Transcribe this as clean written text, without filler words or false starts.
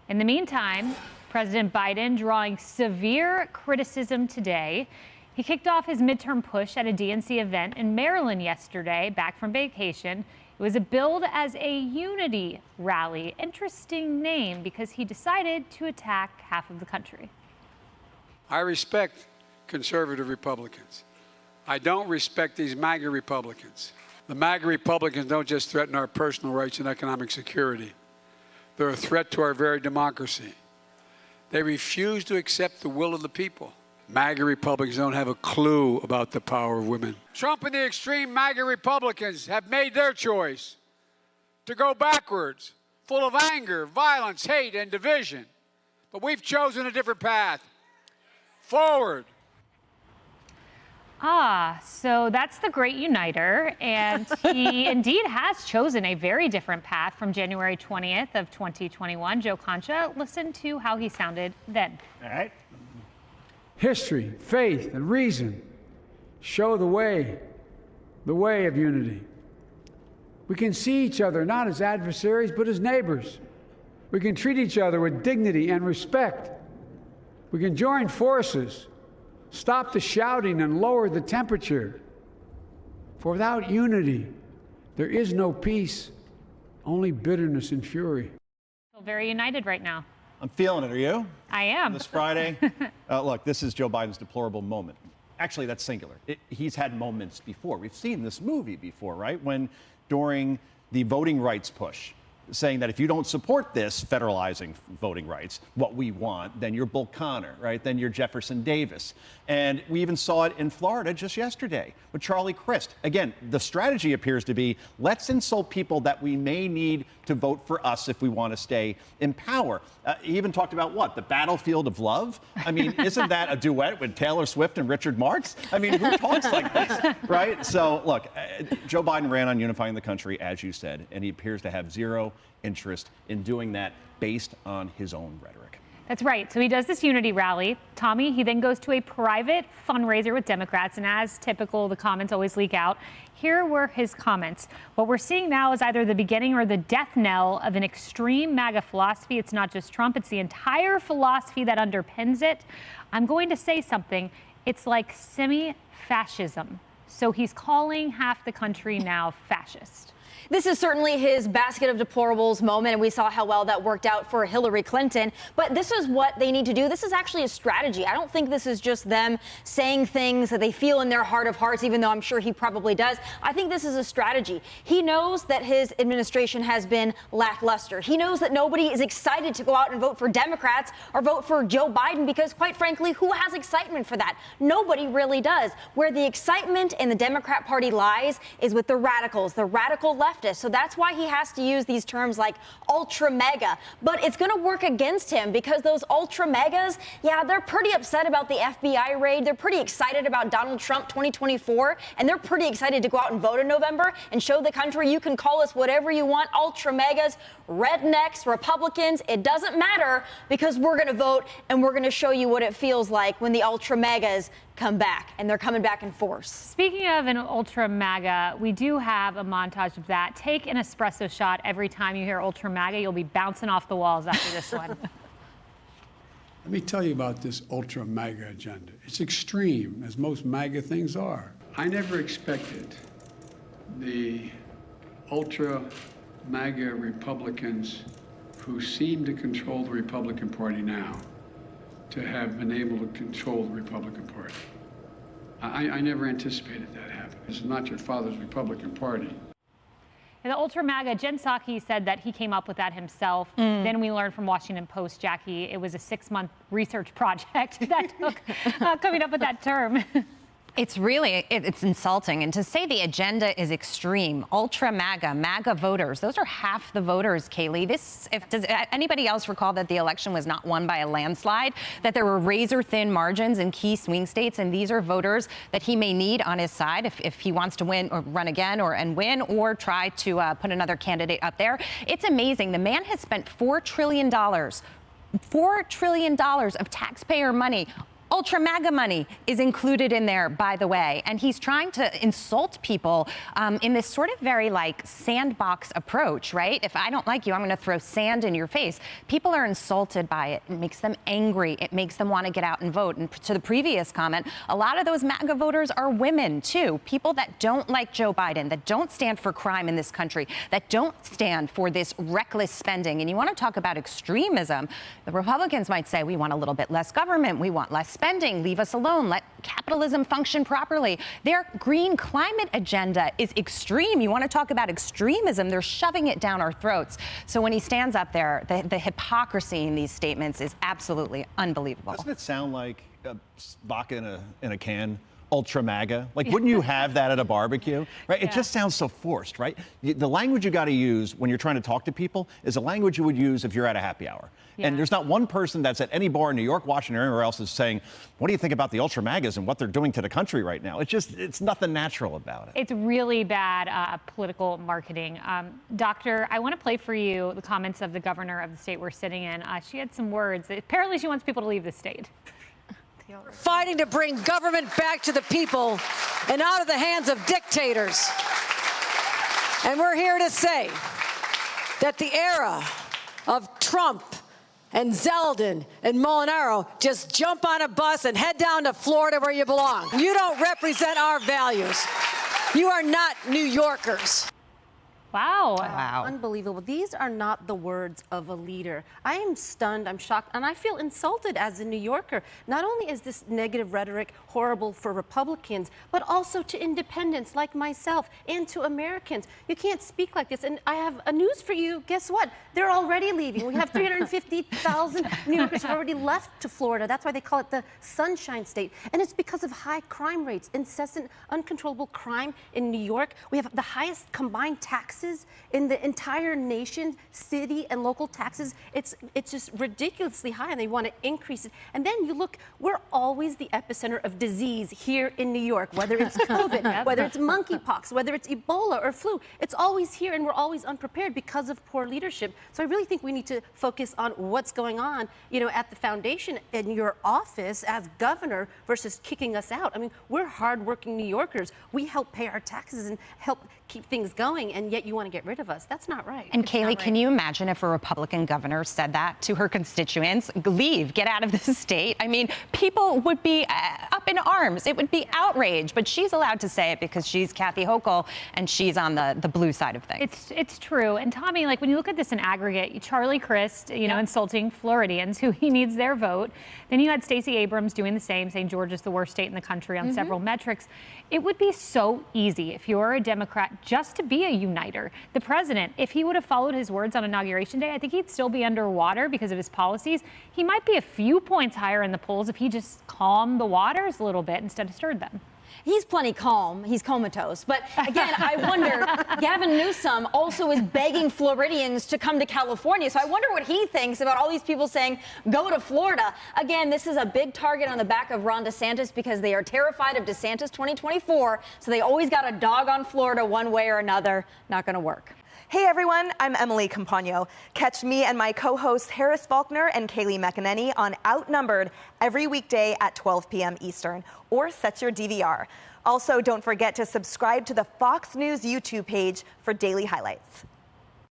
In the meantime, President Biden drawing severe criticism today. He kicked off his midterm push at a DNC event in Maryland yesterday, back from vacation. It was billed as a unity rally. Interesting name because he decided to attack half of the country. I respect conservative Republicans. I don't respect these MAGA Republicans. The MAGA Republicans don't just threaten our personal rights and economic security. They're a threat to our very democracy. They refuse to accept the will of the people. MAGA Republicans don't have a clue about the power of women. Trump and the extreme MAGA Republicans have made their choice to go backwards, full of anger, violence, hate, and division. But we've chosen a different path. Forward. So that's the great uniter, and he indeed has chosen a very different path from January 20th of 2021. Joe Concha, listen to how he sounded then. All right. History, faith, and reason show the way of unity. We can see each other not as adversaries, but as neighbors. We can treat each other with dignity and respect. We can join forces, stop the shouting, and lower the temperature. For without unity, there is no peace, only bitterness and fury. Feel very united right now. I'm feeling it. Are you? I am. This Friday. Look, this is Joe Biden's deplorable moment. Actually, that's singular. He's had moments before. We've seen this movie before, right? When during the voting rights push, saying that if you don't support this federalizing voting rights, what we want, then you're Bull Connor, right? Then you're Jefferson Davis. And we even saw it in Florida just yesterday with Charlie Crist. Again, the strategy appears to be, let's insult people that we may need to vote for us if we want to stay in power. He even talked about what? The battlefield of love? I mean, isn't that a duet with Taylor Swift and Richard Marx? I mean, who talks like this, right? So look, Joe Biden ran on unifying the country, as you said, and he appears to have zero interest in doing that based on his own rhetoric. That's right. So he does this unity rally. Tommy, he then goes to a private fundraiser with Democrats, and as typical, the comments always leak out. Here were his comments. What we're seeing now is either the beginning or the death knell of an extreme MAGA philosophy. It's not just Trump, it's the entire philosophy that underpins it. I'm going to say something. It's like semi-fascism. So he's calling half the country now fascist. This is certainly his basket of deplorables moment, and we saw how well that worked out for Hillary Clinton. But this is what they need to do. This is actually a strategy. I don't think this is just them saying things that they feel in their heart of hearts, even though I'm sure he probably does. I think this is a strategy. He knows that his administration has been lackluster. He knows that nobody is excited to go out and vote for Democrats or vote for Joe Biden because, quite frankly, who has excitement for that? Nobody really does. Where the excitement in the Democrat Party lies is with the radicals, the radical left. So that's why he has to use these terms like ultra mega. But it's going to work against him because those ultra megas, yeah, they're pretty upset about the FBI raid. They're pretty excited about Donald Trump 2024. And they're pretty excited to go out and vote in November and show the country you can call us whatever you want. Ultra megas, rednecks, Republicans. It doesn't matter because we're going to vote and we're going to show you what it feels like when the ultra megas come back, and they're coming back in force. Speaking of an ultra MAGA, we do have a montage of that. Take an espresso shot every time you hear ultra MAGA. You'll be bouncing off the walls after this one. Let me tell you about this ultra MAGA agenda. It's extreme, as most MAGA things are. I never expected the ultra MAGA Republicans who seem to control the Republican Party now to have been able to control the Republican Party. I never anticipated that happening. This is not your father's Republican Party. And the ultra MAGA, Jen Psaki said that he came up with that himself. Then we learned from Washington Post, Jackie, it was a 6-month research project that took coming up with that term. It's really, it's insulting. And to say the agenda is extreme, ultra MAGA voters, those are half the voters, Kaylee. Does anybody else recall that the election was not won by a landslide, that there were razor thin margins in key swing states, and these are voters that he may need on his side if he wants to win or run again and win or try to put another candidate up there. It's amazing. The man has spent $4 trillion of taxpayer money Ultra MAGA money is included in there, by the way. And he's trying to insult people in this sort of very like sandbox approach, right? If I don't like you, I'm going to throw sand in your face. People are insulted by it. It makes them angry. It makes them want to get out and vote. And to the previous comment, a lot of those MAGA voters are women, too. People that don't like Joe Biden, that don't stand for crime in this country, that don't stand for this reckless spending. And you want to talk about extremism. The Republicans might say, we want a little bit less government. We want less spending. Leave us alone. Let capitalism function properly. Their green climate agenda is extreme. You want to talk about extremism. They're shoving it down our throats. So when he stands up there, the hypocrisy in these statements is absolutely unbelievable. Doesn't it sound like vodka in a can? Ultra MAGA. Like, wouldn't you have that at a barbecue? Right? It just sounds so forced, right? The language you got to use when you're trying to talk to people is a language you would use if you're at a happy hour. And there's not one person that's at any bar in New York, Washington, or anywhere else is saying, what do you think about the Ultra MAGAs and what they're doing to the country right now? It's nothing natural about it. It's really bad political marketing. Doctor, I want to play for you the comments of the governor of the state we're sitting in. She had some words. Apparently, she wants people to leave the state. Fighting to bring government back to the people and out of the hands of dictators. And we're here to say that the era of Trump and Zeldin and Molinaro, just jump on a bus and head down to Florida where you belong. You don't represent our values. You are not New Yorkers. Wow. Wow. Unbelievable. These are not the words of a leader. I am stunned, I'm shocked, and I feel insulted as a New Yorker. Not only is this negative rhetoric horrible for Republicans, but also to independents like myself and to Americans. You can't speak like this. And I have a news for you. Guess what? They're already leaving. We have 350,000 New Yorkers who have already left to Florida. That's why they call it the Sunshine State. And it's because of high crime rates, incessant, uncontrollable crime in New York. We have the highest combined taxes in the entire nation, city and local taxes. It's just ridiculously high, and they want to increase it. And then you look, we're always the epicenter of disease here in New York, whether it's COVID, whether it's monkeypox, whether it's Ebola or flu. It's always here, and we're always unprepared because of poor leadership. So I really think we need to focus on what's going on, at the foundation in your office as governor versus kicking us out. I mean, we're hardworking New Yorkers. We help pay our taxes and help keep things going, and yet you want to get rid of us. That's not right. And Kaylee, can you imagine if a Republican governor said that to her constituents? Leave, get out of this state. I mean, people would be up in arms. It would be outrage. But she's allowed to say it because she's Kathy Hochul and she's on the blue side of things. It's true. And Tommy, like when you look at this in aggregate, Charlie Crist, insulting Floridians who he needs their vote. Then you had Stacey Abrams doing the same, saying Georgia's the worst state in the country on several metrics. It would be so easy if you're a Democrat just to be a uniter. The president, if he would have followed his words on Inauguration Day, I think he'd still be underwater because of his policies. He might be a few points higher in the polls if he just calmed the waters a little bit instead of stirred them. He's plenty calm. He's comatose. But again, I wonder, Gavin Newsom also is begging Floridians to come to California. So I wonder what he thinks about all these people saying, go to Florida. Again, this is a big target on the back of Ron DeSantis because they are terrified of DeSantis 2024. So they always got a dog on Florida one way or another. Not going to work. Hey everyone, I'm Emily Campagno. Catch me and my co-hosts Harris Faulkner and Kaylee McEnany on Outnumbered every weekday at 12 p.m. Eastern, or set your DVR. Also, don't forget to subscribe to the Fox News YouTube page for daily highlights.